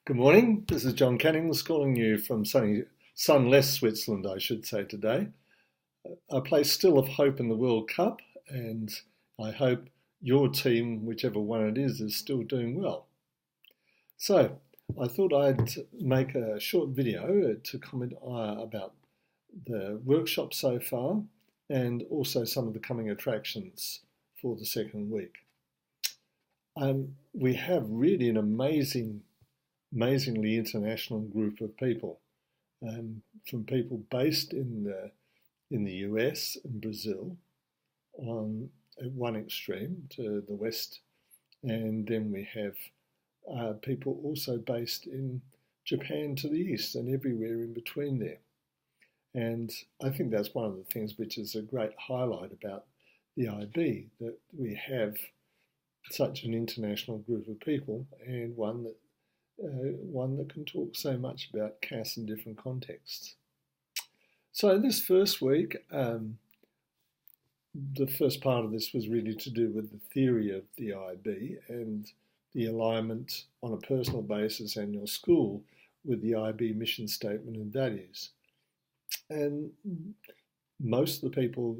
Good morning. This is John Cannings calling you from sunless Switzerland, I should say today. I place still of hope in the World Cup, and I hope your team, whichever one it is still doing well. So, I thought I'd make a short video to comment about the workshop so far and also some of the coming attractions for the second week. We have really an amazingly international group of people, from people based in the US and Brazil at one extreme to the west, and then we have people also based in Japan to the east and everywhere in between there. And I think that's one of the things which is a great highlight about the IB, that we have such an international group of people, and one that can talk so much about CAS in different contexts. So this first week, the first part of this was really to do with the theory of the IB and the alignment on a personal basis and your school with the IB mission statement and values. And most of the people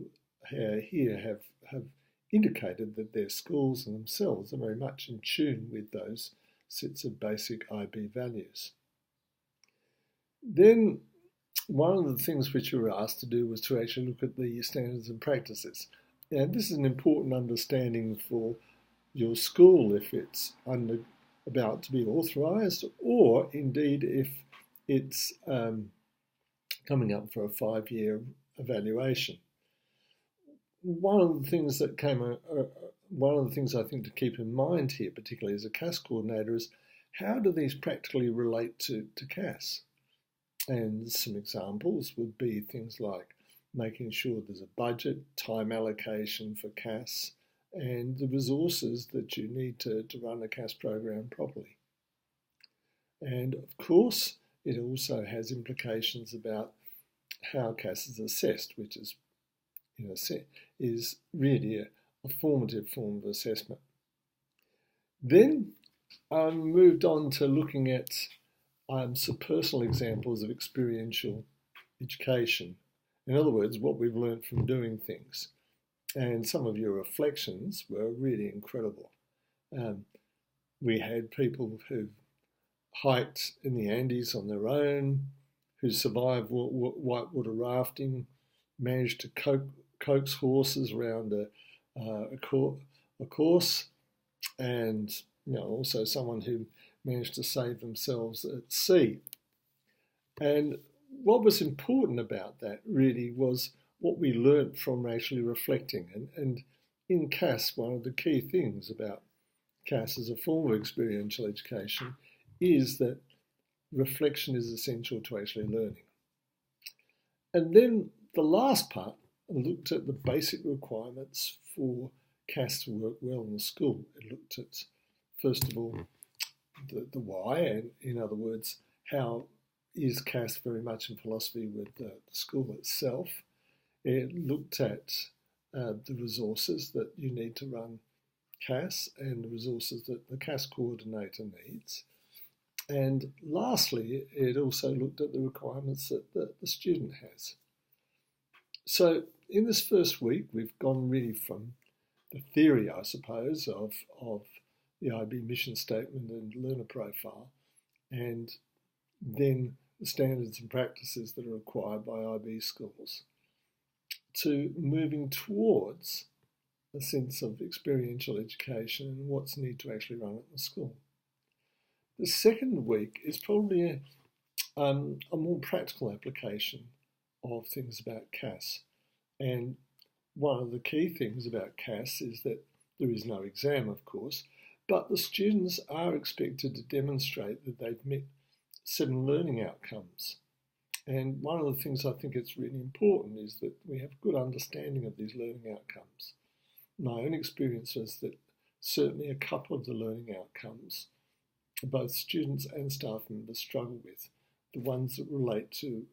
here have indicated that their schools and themselves are very much in tune with those sets of basic IB values. Then one of the things which we were asked to do was to actually look at the standards and practices. And this is an important understanding for your school if it's about to be authorised, or indeed if it's coming up for a 5-year evaluation. One of the things I think to keep in mind here, particularly as a CAS coordinator, is how do these practically relate to CAS? And some examples would be things like making sure there's a budget, time allocation for CAS, and the resources that you need to run a CAS program properly. And of course, it also has implications about how CAS is assessed, which is really a formative form of assessment. Then I moved on to looking at some personal examples of experiential education. In other words, what we've learned from doing things. And some of your reflections were really incredible. We had people who hiked in the Andes on their own, who survived whitewater rafting, managed to coax horses around a course, and also someone who managed to save themselves at sea. And what was important about that really was what we learnt from actually reflecting. And in CAS, one of the key things about CAS as a form of experiential education is that reflection is essential to actually learning. And then the last part looked at the basic requirements for CAS to work well in the school. It looked at, first of all, the why, and in other words, how is CAS very much in philosophy with the school itself. It looked at the resources that you need to run CAS and the resources that the CAS coordinator needs. And lastly, it also looked at the requirements that the student has. So in this first week, we've gone really from the theory, I suppose, of the IB mission statement and learner profile, and then the standards and practices that are required by IB schools, to moving towards a sense of experiential education and what's needed to actually run it in the school. The second week is probably a more practical application of things about CAS. And one of the key things about CAS is that there is no exam, of course, but the students are expected to demonstrate that they've met 7 learning outcomes. And one of the things I think it's really important is that we have good understanding of these learning outcomes. My own experience was that certainly a couple of the learning outcomes both students and staff members struggle with, the ones that relate to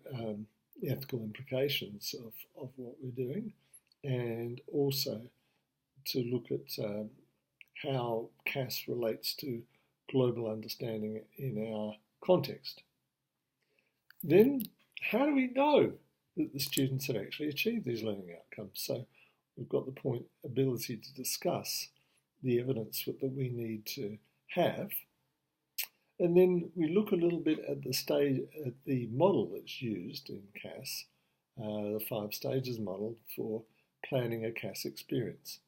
the ethical implications of what we're doing, and also to look at how CAS relates to global understanding in our context. Then, how do we know that the students have actually achieved these learning outcomes? So we've got the ability to discuss the evidence that we need to have. And then we look a little bit at the model that's used in CAS, the 5 stages model for planning a CAS experience.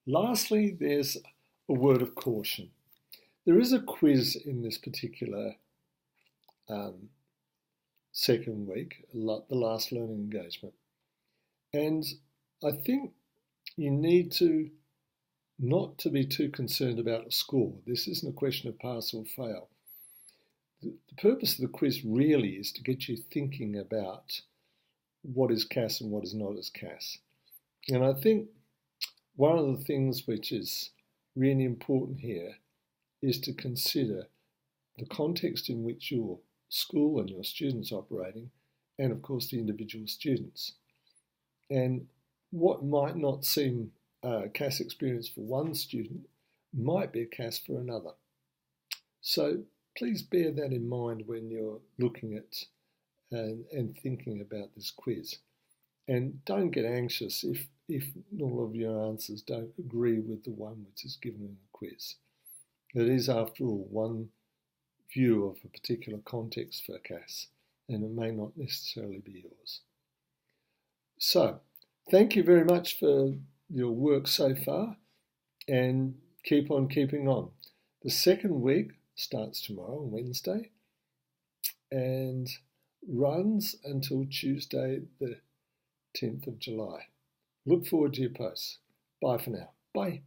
Lastly, there's a word of caution. There is a quiz in this particular second week, the last learning engagement. And I think you need not to be too concerned about a score. This isn't a question of pass or fail. The purpose of the quiz really is to get you thinking about what is CAS and what is not as CAS. And I think one of the things which is really important here is to consider the context in which your school and your students are operating, and of course the individual students. And what might not seem a CAS experience for one student might be a CAS for another. So please bear that in mind when you're looking at and thinking about this quiz. And don't get anxious if all of your answers don't agree with the one which is given in the quiz. It is, after all, one view of a particular context for CAS, and it may not necessarily be yours. So, thank you very much for your work so far, and keep on keeping on. The second week starts tomorrow, Wednesday, and runs until Tuesday, the 10th of July. Look forward to your posts. Bye for now. Bye.